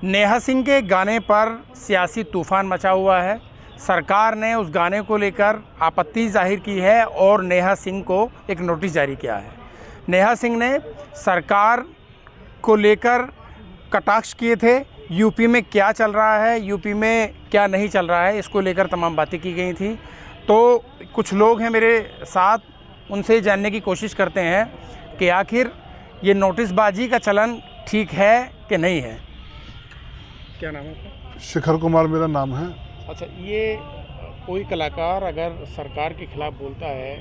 नेहा सिंह के गाने पर सियासी तूफान मचा हुआ है। सरकार ने उस गाने को लेकर आपत्ति जाहिर की है और नेहा सिंह को एक नोटिस जारी किया है। नेहा सिंह ने सरकार को लेकर कटाक्ष किए थे। यूपी में क्या चल रहा है, यूपी में क्या नहीं चल रहा है, इसको लेकर तमाम बातें की गई थी। तो कुछ लोग हैं मेरे साथ, उनसे जानने की कोशिश करते हैं कि आखिर ये नोटिसबाजी का चलन ठीक है कि नहीं है। क्या नाम है आपका? शिखर कुमार मेरा नाम है। अच्छा, ये कोई कलाकार अगर सरकार के खिलाफ बोलता है,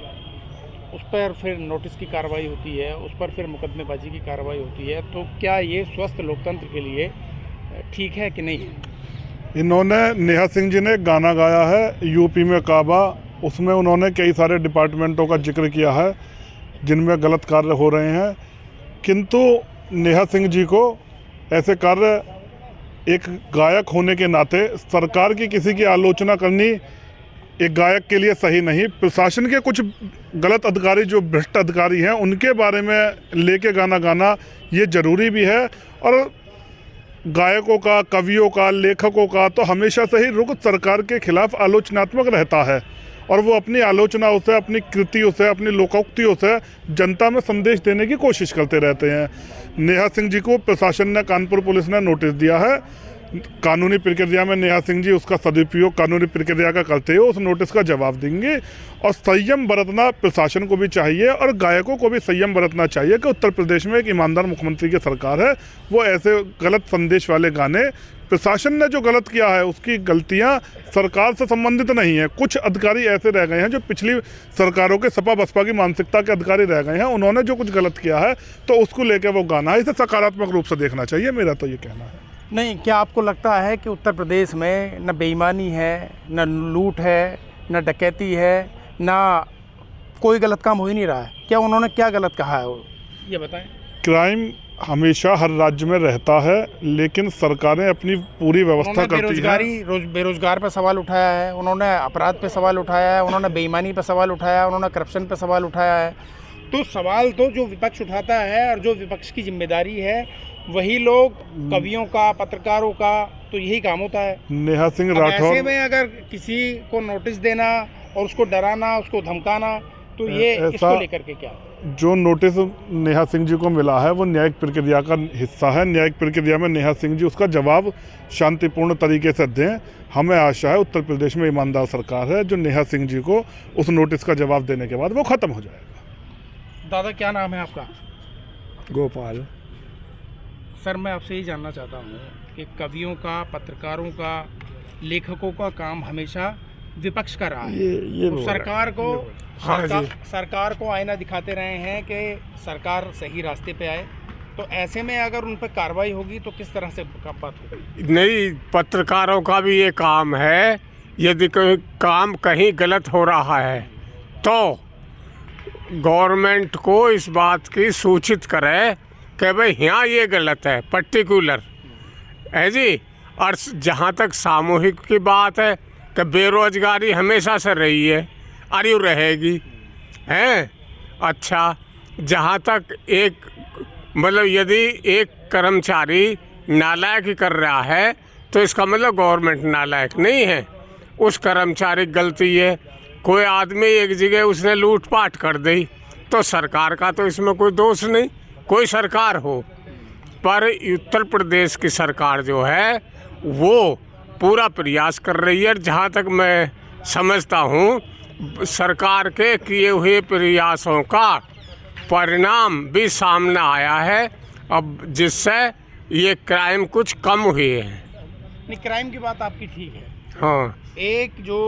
उस पर फिर नोटिस की कार्रवाई होती है, उस पर फिर मुकदमेबाजी की कार्रवाई होती है, तो क्या ये स्वस्थ लोकतंत्र के लिए ठीक है कि नहीं है? इन्होंने नेहा सिंह जी ने गाना गाया है यूपी में काबा, उसमें उन्होंने कई सारे डिपार्टमेंटों का जिक्र किया है जिनमें गलत कार्य हो रहे हैं, किंतु नेहा सिंह जी को ऐसे कार्य एक गायक होने के नाते सरकार की किसी की आलोचना करनी एक गायक के लिए सही नहीं। प्रशासन के कुछ गलत अधिकारी जो भ्रष्ट अधिकारी हैं उनके बारे में लेके गाना गाना ये ज़रूरी भी है। और गायकों का, कवियों का, लेखकों का तो हमेशा से ही रुख सरकार के खिलाफ आलोचनात्मक रहता है और वो अपनी आलोचनाओं से, अपनी कृतियों से, अपनी लोकोक्तियों से जनता में संदेश देने की कोशिश करते रहते हैं। नेहा सिंह जी को प्रशासन ने, कानपुर पुलिस ने नोटिस दिया है। कानूनी प्रक्रिया में नेहा सिंह जी उसका सदुपयोग कानूनी प्रक्रिया का करते हुए उस नोटिस का जवाब देंगे। और संयम बरतना प्रशासन को भी चाहिए और गायकों को भी संयम बरतना चाहिए कि उत्तर प्रदेश में एक ईमानदार मुख्यमंत्री की सरकार है। वो ऐसे गलत संदेश वाले गाने, प्रशासन ने जो गलत किया है उसकी गलतियां सरकार से संबंधित नहीं है। कुछ अधिकारी ऐसे रह गए हैं जो पिछली सरकारों के सपा बसपा की मानसिकता के अधिकारी रह गए हैं, उन्होंने जो कुछ गलत किया है तो उसको लेकर वो गाना है, इसे सकारात्मक रूप से देखना चाहिए, मेरा तो ये कहना है। नहीं, क्या आपको लगता है कि उत्तर प्रदेश में न बेईमानी है, न लूट है, न डकैती है, न कोई गलत काम हो ही नहीं रहा है? क्या उन्होंने क्या गलत कहा है, ये बताएं। क्राइम हमेशा हर राज्य में रहता है, लेकिन सरकारें अपनी पूरी व्यवस्था करती है। बेरोजगार पर सवाल उठाया है, उन्होंने अपराध पे सवाल उठाया है, उन्होंने बेईमानी पर सवाल उठाया है, उन्होंने करप्शन पे सवाल उठाया है। तो सवाल तो जो विपक्ष उठाता है और जो विपक्ष की जिम्मेदारी है, वही लोग, कवियों का, पत्रकारों का तो यही काम होता है। नेहा सिंह राठौर, ऐसे में अगर किसी को नोटिस देना और उसको डराना, उसको धमकाना, तो ये इसको लेकर के क्या? जो नोटिस नेहा सिंह जी को मिला है वो न्यायिक प्रक्रिया का हिस्सा है। न्यायिक प्रक्रिया में नेहा सिंह जी उसका जवाब शांतिपूर्ण तरीके से दें। हमें आशा है उत्तर प्रदेश में ईमानदार सरकार है जो नेहा सिंह जी को उस नोटिस का जवाब देने के बाद वो ख़त्म हो जाएगा। दादा, क्या नाम है आपका? गोपाल। सर, मैं आपसे ये जानना चाहता हूँ कि कवियों का, पत्रकारों का, लेखकों का काम हमेशा विपक्ष का रहा है। ये तो सरकार को हाँ सरकार को आईना दिखाते रहे हैं कि सरकार सही रास्ते पे आए। तो ऐसे में अगर उन पर कार्रवाई होगी तो किस तरह से बात होगी? नहीं, पत्रकारों का भी ये काम है, यदि कोई काम कहीं गलत हो रहा है तो गवर्नमेंट को इस बात की सूचित करे कि भाई यहाँ ये गलत है, पर्टिकुलर है जी। और जहाँ तक सामूहिक की बात है कि बेरोजगारी हमेशा से रही है और यूँ रहेगी, हैं। अच्छा, जहाँ तक एक मतलब यदि एक कर्मचारी नालायक ही कर रहा है तो इसका मतलब गवर्नमेंट नालायक नहीं है, उस कर्मचारी की गलती है। कोई आदमी एक जगह उसने लूटपाट कर दी तो सरकार का तो इसमें कोई दोष नहीं, कोई सरकार हो। पर उत्तर प्रदेश की सरकार जो है वो पूरा प्रयास कर रही है। जहाँ तक मैं समझता हूँ सरकार के किए हुए प्रयासों का परिणाम भी सामने आया है, अब जिससे ये क्राइम कुछ कम हुए हैं। नहीं, क्राइम की बात आपकी ठीक है। हाँ, एक जो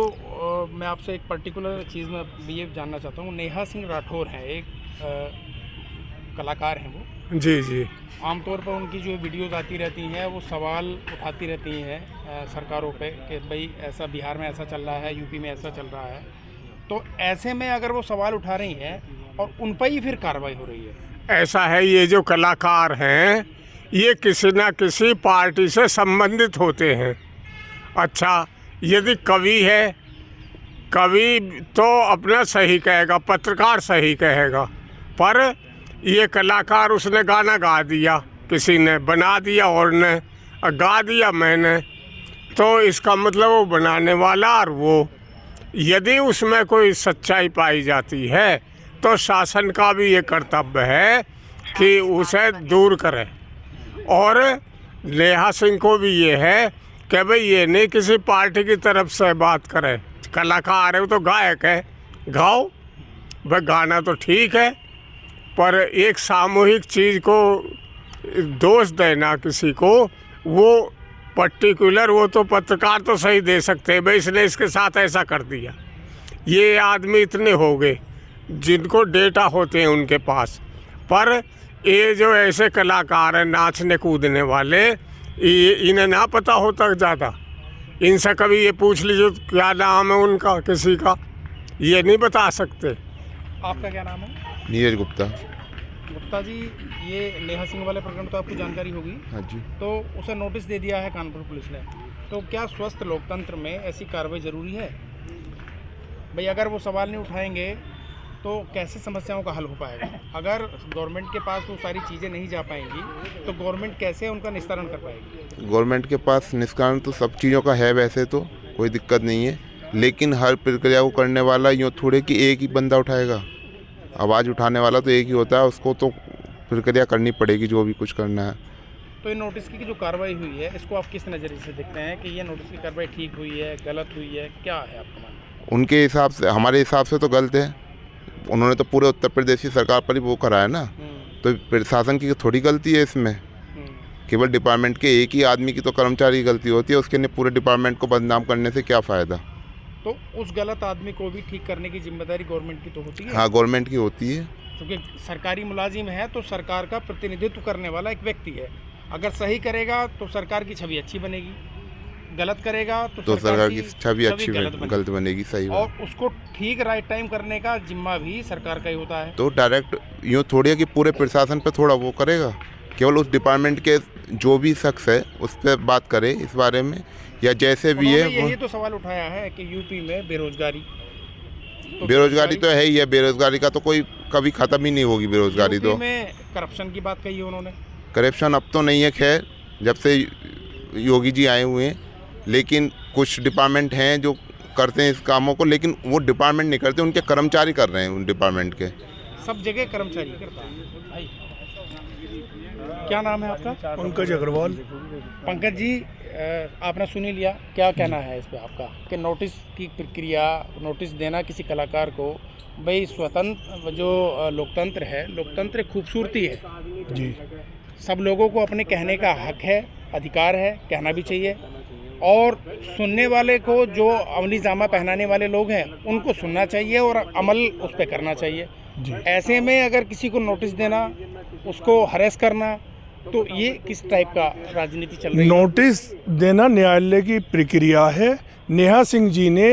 मैं आपसे एक पर्टिकुलर चीज़ में ये जानना चाहता हूँ। नेहा सिंह राठौर हैं, एक कलाकार हैं वो। जी जी। आमतौर पर उनकी जो वीडियोस आती रहती हैं वो सवाल उठाती रहती हैं सरकारों पे कि भाई ऐसा बिहार में ऐसा चल रहा है, यूपी में ऐसा चल रहा है। तो ऐसे में अगर वो सवाल उठा रही हैं और उन पर ही फिर कार्रवाई हो रही है, ऐसा है। ये जो कलाकार हैं ये किसी न किसी पार्टी से संबंधित होते हैं। अच्छा, यदि कवि है, कवि तो अपना सही कहेगा, पत्रकार सही कहेगा, पर ये कलाकार उसने गाना गा दिया, किसी ने बना दिया और ने गा दिया मैंने, तो इसका मतलब वो बनाने वाला और वो, यदि उसमें कोई सच्चाई पाई जाती है तो शासन का भी ये कर्तव्य है कि उसे दूर करे। और नेहा सिंह को भी ये है कि भाई ये नहीं किसी पार्टी की तरफ से बात करे। कलाकार है, वो तो गायक है, गाओ भाई, गाना तो ठीक है, पर एक सामूहिक चीज़ को दोष देना किसी को, वो पर्टिकुलर, वो तो पत्रकार तो सही दे सकते हैं भाई इसने इसके साथ ऐसा कर दिया। ये आदमी इतने हो गए जिनको डेटा होते हैं उनके पास, पर ये जो ऐसे कलाकार हैं नाचने कूदने वाले, ये इन्हें ना पता होता ज़्यादा। इनसे कभी ये पूछ लीजिए क्या नाम है उनका, किसी का, ये नहीं बता सकते। आपका क्या नाम है? नीरज गुप्ता। गुप्ता जी, ये नेहा सिंह वाले प्रकरण तो आपको जानकारी होगी। हाँ जी। तो उसे नोटिस दे दिया है कानपुर पुलिस ने, तो क्या स्वस्थ लोकतंत्र में ऐसी कार्रवाई ज़रूरी है भाई? अगर वो सवाल नहीं उठाएंगे तो कैसे समस्याओं का हल हो पाएगा? अगर गवर्नमेंट के पास वो सारी चीज़ें नहीं जा पाएंगी तो गवर्नमेंट कैसे उनका निस्तारण कर पाएगी? गवर्नमेंट के पास निष्कारण तो सब चीज़ों का है, वैसे तो कोई दिक्कत नहीं है, लेकिन हर प्रक्रिया को करने वाला यूँ थोड़े कि एक ही बंदा उठाएगा। आवाज़ उठाने वाला तो एक ही होता है, उसको तो प्रक्रिया करनी पड़ेगी जो भी कुछ करना है। तो ये नोटिस की जो कार्रवाई हुई है, इसको आप किस नज़रिए से देखते हैं कि ये नोटिस की कार्रवाई ठीक हुई है, गलत हुई है, क्या है आपका मानना? उनके हिसाब से, हमारे हिसाब से तो गलत है। उन्होंने तो पूरे उत्तर प्रदेश की सरकार पर ही वो करा है ना, तो प्रशासन की थोड़ी गलती है इसमें। केवल डिपार्टमेंट के एक ही आदमी की तो कर्मचारी की गलती होती है, उसके लिए पूरे डिपार्टमेंट को बदनाम करने से क्या फ़ायदा? तो उस गलत आदमी को भी ठीक करने की जिम्मेदारी गवर्नमेंट की तो होती है। हाँ, गवर्नमेंट की होती है, क्योंकि सरकारी मुलाजिम है तो सरकार का प्रतिनिधित्व करने वाला एक व्यक्ति है। अगर सही करेगा तो सरकार की छवि अच्छी बनेगी, गलत करेगा तो सरकार की छवि अच्छी गलत बनेगी। सही और उसको ठीक राइट टाइम करने का जिम्मा भी सरकार का ही होता है। तो डायरेक्ट यूँ थोड़ी है कि पूरे प्रशासन पे थोड़ा वो करेगा, केवल उस डिपार्टमेंट के जो भी शख्स है उस पर बात करे इस बारे में, या जैसे भी है। यही तो सवाल उठाया है कि यूपी में बेरोजगारी तो है ही है। बेरोजगारी का तो कोई कभी ख़त्म ही नहीं होगी बेरोजगारी। तो में करप्शन की बात कही है उन्होंने। करप्शन अब तो नहीं है खैर, जब से योगी जी आए हुए हैं, लेकिन कुछ डिपार्टमेंट हैं जो करते हैं इस कामों को, लेकिन वो डिपार्टमेंट नहीं करते, उनके कर्मचारी कर रहे हैं उन डिपार्टमेंट के। सब जगह कर्मचारी करता है भाई। क्या नाम है आपका? पंकज अग्रवाल। पंकज जी, आपने सुनी लिया, क्या कहना है इस पे आपका कि नोटिस की प्रक्रिया, नोटिस देना किसी कलाकार को, भाई स्वतंत्र जो लोकतंत्र है, लोकतंत्र एक खूबसूरती है जी। सब लोगों को अपने कहने का हक है, अधिकार है, कहना भी चाहिए, और सुनने वाले को, जो अमली जामा पहनाने वाले लोग हैं उनको सुनना चाहिए और अमल उस पर करना चाहिए जी। ऐसे में अगर किसी को नोटिस देना, उसको हरेस करना, तो ये किस टाइप का राजनीति चल रही है? नोटिस देना न्यायालय की प्रक्रिया है। नेहा सिंह जी ने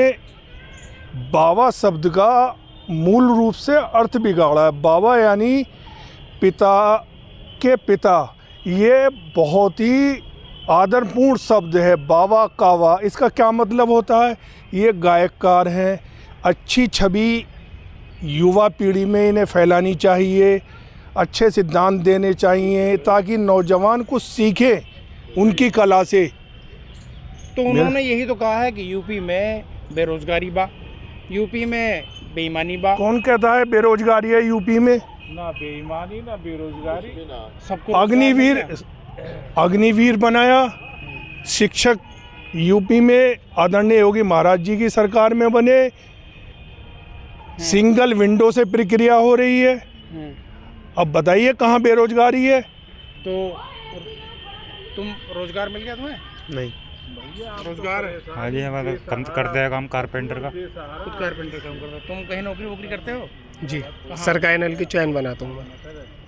बाबा शब्द का मूल रूप से अर्थ बिगाड़ा है। बाबा यानी पिता के पिता, ये बहुत ही आदरपूर्ण शब्द है। बाबा कावा, इसका क्या मतलब होता है? ये गायककार हैं, अच्छी छवि युवा पीढ़ी में इन्हें फैलानी चाहिए, अच्छे सिद्धांत देने चाहिए ताकि नौजवान कुछ सीखें उनकी कला से। तो उन्होंने यही तो कहा है कि यूपी में बेरोजगारी बा, यूपी में बेईमानी बा। कौन कहता है बेरोजगारी है यूपी में? ना बेईमानी ना बेरोजगारी, सबको अग्निवीर बनाया। शिक्षक यूपी में आदरणीय योगी महाराज जी की सरकार में बने। सिंगल विंडो से प्रक्रिया हो रही है। अब बताइए कहाँ बेरोजगारी है? तो तुम रोजगार मिल गया तुम्हें? नहीं। रोजगार है? हाँ जी, हमारा काम करते हैं, काम कारपेंटर का। खुद कारपेंटर काम करते हो? तुम कहीं नौकरी वोकरी करते हो? जी, सरकारी नल की चैन बनाता हूँ मैं।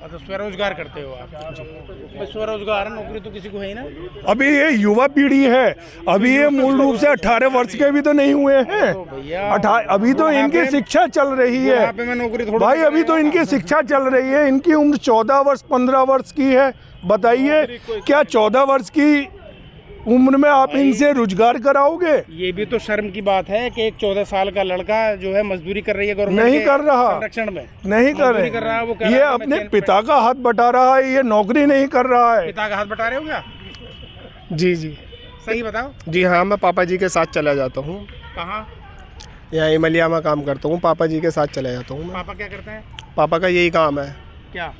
अच्छा, स्वरोजगार करते हो आप जी। स्वरोजगार, नौकरी तो किसी को है ही ना। अभी ये युवा पीढ़ी है, अभी ये मूल रूप से 18 वर्ष के भी तो नहीं हुए हैं। अभी तो इनकी शिक्षा चल रही है भाई, अभी तो इनकी शिक्षा चल रही है। इनकी उम्र 14 वर्ष 15 वर्ष की है। बताइए क्या 14 वर्ष की उम्र में आप इनसे रोजगार कराओगे? ये भी तो शर्म की बात है कि एक 14 साल का लड़का जो है मजदूरी कर रही है गवर्नमेंट नहीं कर रहा, संरक्षण में नहीं कर रहा, वो ये अपने पिता का हाथ बटा रहा है, ये नौकरी नहीं कर रहा है। पिता का हाथ बटा रहे हो क्या? जी जी सही बताओ। जी हाँ, मैं पापा जी के साथ चला जाता हूँ। कहाँ? यहाँ इमलिया में काम करता हूँ, पापा जी के साथ चला जाता हूँ मैं। पापा क्या करते हैं? पापा का यही काम है, क्या?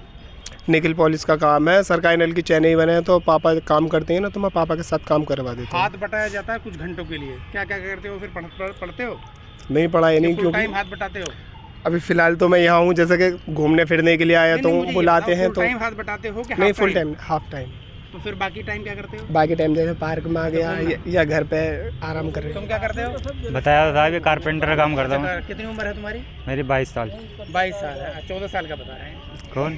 निकल पॉलिश का काम है। सरकारी नल की चैनई बने हैं तो पापा काम करते हैं ना, तो मैं पापा के साथ काम करवा देता हूँ। हाथ बटाया जाता है कुछ घंटों के लिए, क्या क्या करते हो फिर? पढ़ते हो? नहीं पढ़ाई नहीं, फुल टाइम क्योंकि हाथ बटाते हो? अभी फ़िलहाल तो मैं यहाँ हूँ, जैसे कि घूमने फिरने के लिए आया तो मुझे ये बुलाते बताओ, हैं फुल तो। टाइम हाथ बटाते हो कि नहीं, half full time, half time. तो फिर बाकी टाइम क्या करते हो? बाकी टाइम जैसे पार्क में आ गया या घर पे आराम कर रहे। तुम क्या करते हो? बताया था अभी कारपेंटर का काम करता हूँ। कितनी उम्र है तुम्हारी? मेरी 22 साल। 22 साल है। 14 साल का बता रहे हैं। कौन?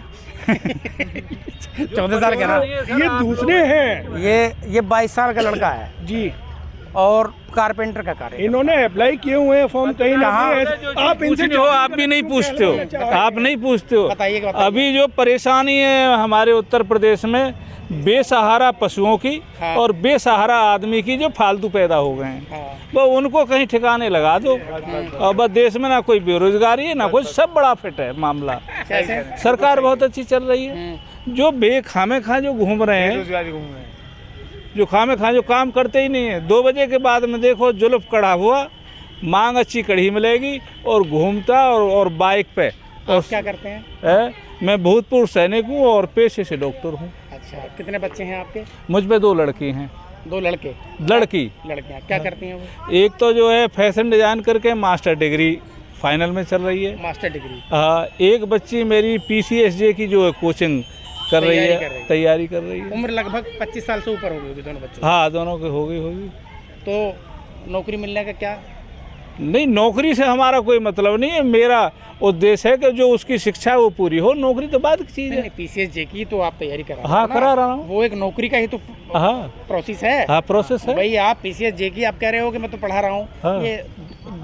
14 साल का ना, ये दूसरे हैं ये 22 साल का लड़का है जी। और कारपेंटर का कार्य। इन्होंने अप्लाई किए हुए हैं फॉर्म, कहीं ना कहीं आप इनसे हो, आप भी नहीं पूछते हो, आप नहीं पूछते हो। बताइए। अभी जो परेशानी है हमारे उत्तर प्रदेश में बेसहारा पशुओं की और बेसहारा आदमी की जो फालतू पैदा हो गए हैं, वो उनको कहीं ठिकाने लगा दो। और बस देश में ना कोई बेरोजगारी है ना कुछ, सब बड़ा फिट है मामला। सरकार बहुत अच्छी चल रही है। जो बेखामे खा जो घूम रहे हैं, जो खामे खा जो काम करते ही नहीं है, 2 बजे के बाद में देखो जुल्फ कड़ा हुआ, मांग अच्छी कड़ी मिलेगी और घूमता और बाइक पे। और क्या करते हैं? मैं भूतपूर्व सैनिक हूँ और पेशे से डॉक्टर हूँ। अच्छा, कितने बच्चे हैं आपके? मुझ पे 2 लड़की हैं। 2 लड़के? लड़कियाँ क्या करती हैं वो? एक तो जो है फैशन डिजाइन करके मास्टर डिग्री फाइनल में चल रही है। Master degree. एक बच्ची मेरी PCSJ की जो है कोचिंग कर रही है, तैयारी कर रही है। उम्र लगभग 25 साल से ऊपर हो गई होगी दोनों बच्चों? हाँ, दोनों की होगी। तो नौकरी मिलने का क्या? नहीं, नौकरी से हमारा कोई मतलब नहीं है। मेरा उद्देश्य है कि जो उसकी शिक्षा है वो पूरी हो, नौकरी तो बाद की चीज़ है। PCSJ की तो आप तैयारी करा रहे हो? हाँ, करा रहा हूँ। वो एक नौकरी का ही तो प्रोसेस है। हाँ, प्रोसेस है भाई। आप PCSJ की आप कह रहे हो कि मैं तो पढ़ा रहा हूँ। हाँ। ये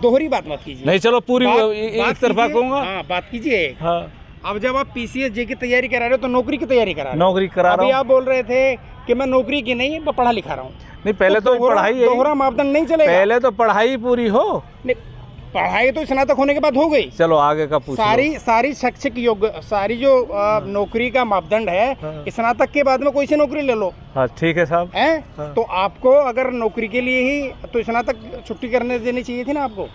दोहरी बात मत कीजिए। नहीं, चलो पूरी एक तरफा कहूँगा। हाँ, बात कीजिए। हाँ, अब जब आप PCSJ की तैयारी करा रहे हो तो नौकरी की तैयारी करा रहे हो? नौकरी करा रहा अभी हूँ। आप बोल रहे थे कि मैं नौकरी की नहीं, मैं पढ़ा लिखा रहा हूँ। नहीं, पहले तो पढ़ाई है, दोहरा मापदंड नहीं चलेगा। पहले तो पढ़ाई पूरी हो। नहीं, पढ़ाई तो स्नातक होने के बाद हो गई। चलो आगे का पूछ लो। सारी शैक्षिक योग्य, सारी जो नौकरी का मापदंड है, स्नातक के बाद में कोई सी नौकरी ले लो। हाँ, ठीक है साहब। तो आपको अगर नौकरी के लिए ही तो स्नातक छुट्टी करने देनी चाहिए थी ना आपको।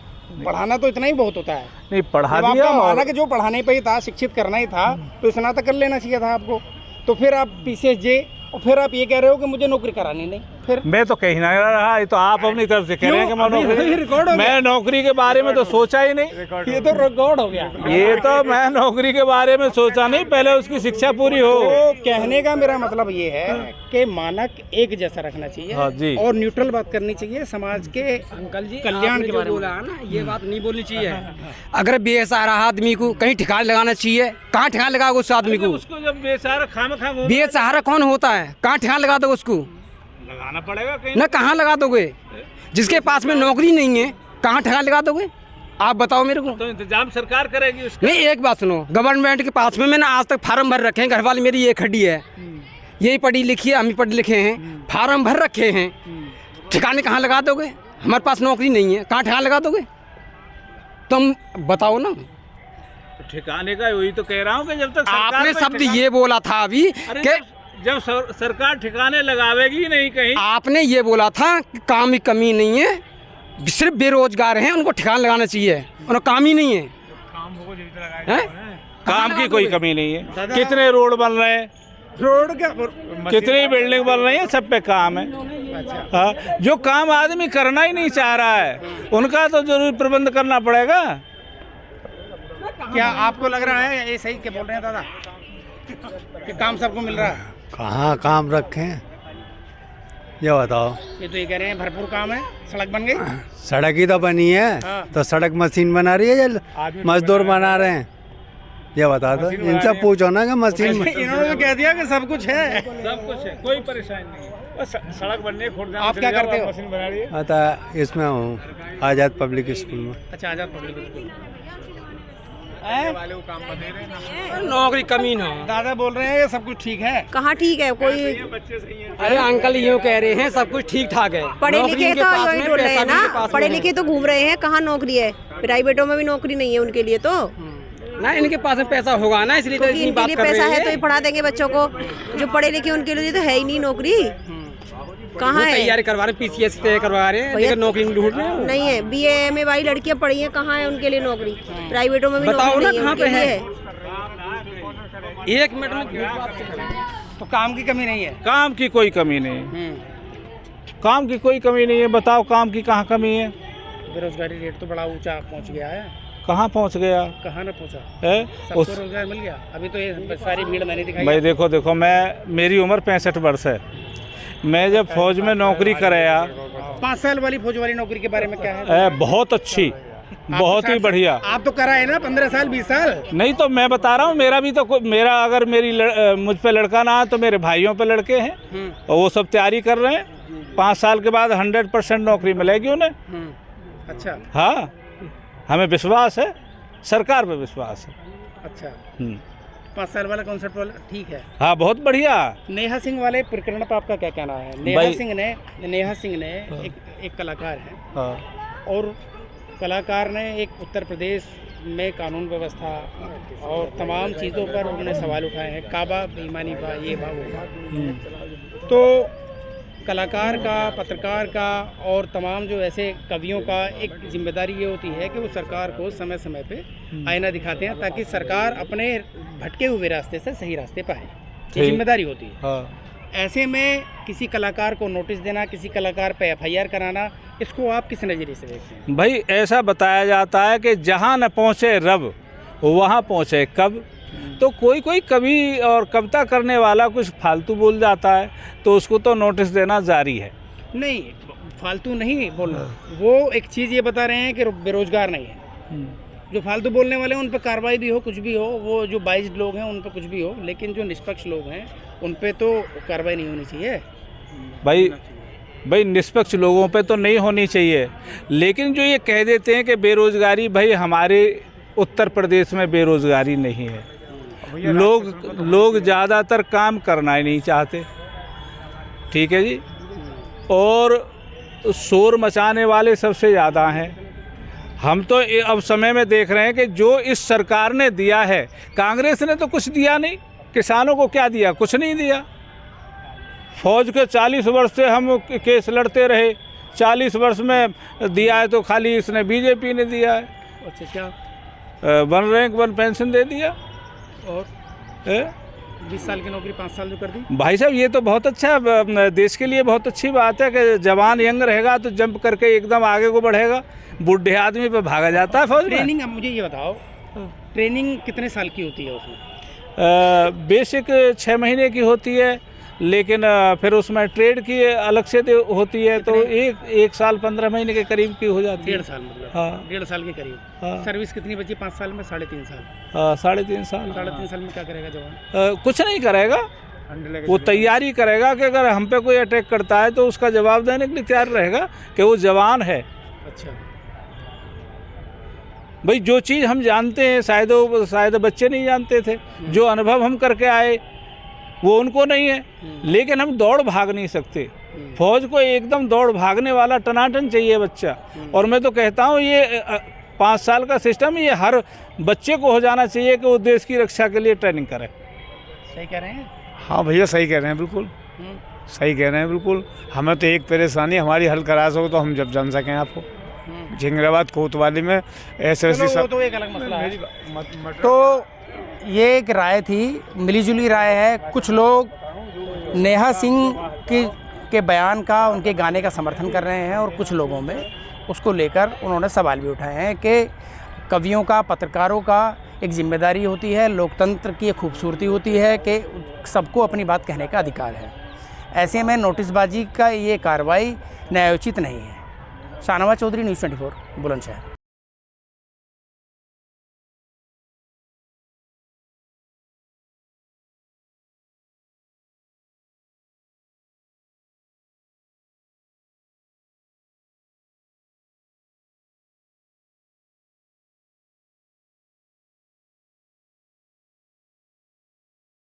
पढ़ाना तो इतना ही बहुत होता है। नहीं, पढ़ा जब दिया। आपका माना कि जो पढ़ाने पे ही था, शिक्षित करना ही था, तो स्नातक कर लेना चाहिए था आपको। तो फिर आप PCSJ और फिर आप ये कह रहे हो कि मुझे नौकरी करानी नहीं। फिर मैं तो कहीं ना रहा, ये तो आप अपनी तरफ से कह रहे हैं कि मैं नौकरी के बारे में तो सोचा ही नहीं। ये तो रिकॉर्ड हो गया। ये तो मैं नौकरी के बारे में सोचा नहीं, पहले उसकी शिक्षा पूरी हो। तो कहने का मेरा मतलब ये है कि मानक एक जैसा रखना चाहिए। हाँ जी। और न्यूट्रल बात करनी चाहिए समाज के कल्याण के बारे में। बोला ना, ये बात नहीं बोलनी चाहिए। अगर बेसहारा आदमी को कहीं ठिकाने लगाना चाहिए, कहाँ ठिकाने लगाओगे उस आदमी को? उसको जब बेसहारा बेसहारा कौन होता है? कहाँ ठिकाने लगा दोगे उसको? लगाना पड़ेगा कहीं ना। कहाँ लगा दोगे? जिसके पास में नौकरी नहीं है, कहाँ ठिकाने लगा दोगे? आप बताओ मेरे को। तो इंतजाम सरकार करेगी उसका। नहीं, एक बात सुनो, गवर्नमेंट के पास में मैंने आज तक फार्म भर रखे हैं। घर वाली मेरी ये खड़ी है, यही पढ़ी लिखी है, हम ही पढ़े लिखे हैं, फार्म भर रखे हैं। ठिकाने कहाँ लगा दोगे? हमारे पास नौकरी नहीं है, कहाँ ठिकाने लगा दोगे? तुम बताओ ना। ठिकाने का वही तो कह रहा हूँ कि जब तक आपने शब्द ये बोला था अभी कि जब सरकार ठिकाने लगावेगी नहीं कहीं। आपने ये बोला था कि काम की कमी नहीं है, सिर्फ बेरोजगार हैं, उनको ठिकाना लगाना चाहिए। उन्हें काम ही नहीं है। काम की कोई कमी नहीं है। कितने रोड बन रहे हैं, रोड क्या, कितनी बिल्डिंग बन रही है, सब पे काम है। हाँ, जो काम आदमी करना ही नहीं चाह रहा है उनका तो जरूर प्रबंध करना पड़ेगा। क्या आपको लग रहा है ये सही क्या बोल रहे हैं दादा कि काम सबको मिल रहा है? कहाँ काम रखे हैं ये बताओ। ये तो ये कह रहे हैं भरपूर काम है, सड़क बन गई। सड़क ही तो बनी है, तो सड़क मशीन बना रही है या मजदूर बना रहे हैं? ये बता दो, इनसे पूछो ना कि मशीन। इन्होंने तो कह दिया कि सब कुछ है। सब कुछ है, कोई परेशानी नहीं है, बस सड़क बनने खुर्दा। आप क्या करते हो? मशीन बना रही है। आता इसमें हूँ आज़ाद पब्लिक स्कूल में। अच्छा, आज़ाद पब्लिक स्कूल। नौकरी कमी ना। दादा बोल रहे हैं ये सब कुछ ठीक है। कहाँ ठीक है? कोई अरे अंकल यूँ कह रहे हैं सब कुछ ठीक ठाक है। पढ़े लिखे तो यही बोल रहे हैं ना, पढ़े लिखे तो घूम रहे हैं, कहाँ नौकरी है? प्राइवेटों में भी नौकरी नहीं है उनके लिए तो ना। इनके पास में पैसा होगा ना, इसलिए तो इतनी बात कर रहे हैं। पैसा है तो ही पढ़ा देंगे बच्चों को। जो पढ़े लिखे उनके लिए तो है ही नहीं नौकरी। कहाँ है? तैयारी करवा रहे हैं, PCS तैयारी करवा रहे हैं, लेकिन नौकरी नहीं ढूंढ रहे हैं। नहीं है, BA MA वाली लड़कियां पढ़ी हैं, कहाँ है उनके लिए नौकरी? प्राइवेटों में भी बताओ ना नौकरी कहाँ पे है? 1 मिनट में तो काम की कमी नहीं है? काम की कोई कमी नहीं, काम की कोई कमी नहीं है। बताओ काम की कहाँ कमी है? बेरोजगारी रेट तो बड़ा ऊंचा पहुंच गया है। कहाँ पहुँच गया कहाँ ना पहुंचा है? सबको रोजगार मिल गया? अभी तो ये सारी भीड़ मैंने दिखाई। भाई देखो मेरी उम्र 65 वर्ष है। मैं जब फौज में नौकरी कराया 5 साल वाली फौज वाली नौकरी के बारे में क्या है? बहुत अच्छी, बहुत ही बढ़िया। आप तो कराए ना 15 साल 20 साल। नहीं तो मैं बता रहा हूँ, मेरा भी तो मेरा अगर मुझ पे लड़का ना तो मेरे भाइयों पे लड़के हैं और वो सब तैयारी कर रहे हैं। 5 साल के बाद 100% नौकरी मिलेगी उन्हें। अच्छा। हाँ, हमें विश्वास है, सरकार पे विश्वास है। अच्छा। 5 साल वाला कॉन्सेप्ट वाला ठीक है। हाँ, बहुत बढ़िया। नेहा सिंह वाले प्रकरण पर आपका क्या कहना है? नेहा सिंह ने एक कलाकार है। हाँ। और कलाकार ने एक उत्तर प्रदेश में कानून व्यवस्था और तमाम चीज़ों पर उन्होंने सवाल उठाए हैं। काबा बेईमानी बा, ये बा वो बा। तो कलाकार का, पत्रकार का और तमाम जो ऐसे कवियों का एक जिम्मेदारी ये होती है कि वो सरकार को समय समय पे आईना दिखाते हैं ताकि सरकार अपने भटके हुए रास्ते से सही रास्ते पाए। ये जिम्मेदारी होती है। हाँ। ऐसे में किसी कलाकार को नोटिस देना, किसी कलाकार पे FIR कराना, इसको आप किस नज़रिए से देखते हैं? भाई ऐसा बताया जाता है कि जहाँ न पहुँचे रब वहाँ पहुँचे कब। तो कोई कवि और कविता करने वाला कुछ फालतू बोल जाता है तो उसको तो नोटिस देना जारी है। नहीं, फालतू नहीं बोलना, वो एक चीज़ ये बता रहे हैं कि बेरोजगार नहीं है। जो फालतू बोलने वाले हैं उन पर कार्रवाई भी हो, कुछ भी हो, वो जो 22 लोग हैं उन पर कुछ भी हो, लेकिन जो निष्पक्ष लोग हैं उन पे तो कार्रवाई नहीं होनी चाहिए। भाई निष्पक्ष लोगों पे तो नहीं होनी चाहिए, लेकिन जो ये कह देते हैं कि बेरोजगारी, भाई हमारे उत्तर प्रदेश में बेरोजगारी नहीं है। लोग ज़्यादातर काम करना ही नहीं चाहते, ठीक है जी, और शोर मचाने वाले सबसे ज़्यादा हैं। हम तो अब समय में देख रहे हैं कि जो इस सरकार ने दिया है, कांग्रेस ने तो कुछ दिया नहीं। किसानों को क्या दिया? कुछ नहीं दिया। फौज के 40 वर्ष से हम केस लड़ते रहे, 40 वर्ष में दिया है तो खाली इसने बीजेपी ने दिया है। अच्छा, क्या 1 रैंक 1 पेंशन दे दिया और 20 साल की नौकरी 5 साल जो कर दी। भाई साहब ये तो बहुत अच्छा, देश के लिए बहुत अच्छी बात है कि जवान यंग रहेगा तो जंप करके एकदम आगे को बढ़ेगा। बूढ़े आदमी पे भागा जाता है फौज में। ट्रेनिंग, अब मुझे ये बताओ, ट्रेनिंग कितने साल की होती है उसमें? बेसिक 6 महीने की होती है, लेकिन फिर उसमें ट्रेड की अलग से होती है तो एक साल 15 महीने के करीब की हो जाती है। 1.5 साल मतलब? हाँ, 1.5 साल के करीब। हाँ। सर्विस कितनी बची 5 साल में? 3.5 साल। 3.5 साल। 3.5 साल में क्या करेगा जवान? कुछ नहीं करेगा, वो तैयारी करेगा कि अगर हम पे कोई अटैक करता है तो उसका जवाब देने के लिए तैयार रहेगा कि वो जवान है। अच्छा भाई, जो चीज़ हम जानते हैं शायद बच्चे नहीं जानते थे, जो अनुभव हम करके आए वो उनको नहीं है, लेकिन हम दौड़ भाग नहीं सकते। फौज को एकदम दौड़ भागने वाला टनाटन चाहिए बच्चा। और मैं तो कहता हूँ ये 5 साल का सिस्टम ये हर बच्चे को हो जाना चाहिए कि वो देश की रक्षा के लिए ट्रेनिंग करे। सही कह रहे हैं? हाँ भैया, सही कह रहे हैं, बिल्कुल सही कह रहे हैं, बिल्कुल। हमें तो एक परेशानी हमारी हल करा सको तो हम जब जान सकें आपको। झिंगराबाद कोतवाली में ऐसे वो तो एक अलग मसला है। तो ये एक राय थी, मिलीजुली राय है। कुछ लोग नेहा सिंह के बयान का, उनके गाने का समर्थन कर रहे हैं और कुछ लोगों में उसको लेकर उन्होंने सवाल भी उठाए हैं कि कवियों का, पत्रकारों का एक जिम्मेदारी होती है, लोकतंत्र की एक खूबसूरती होती है कि सबको अपनी बात कहने का अधिकार है। ऐसे में नोटिसबाजी का ये कार्रवाई न्यायोचित नहीं है। शाहनवाज चौधरी, न्यूज़ 24, बुलंदशहर।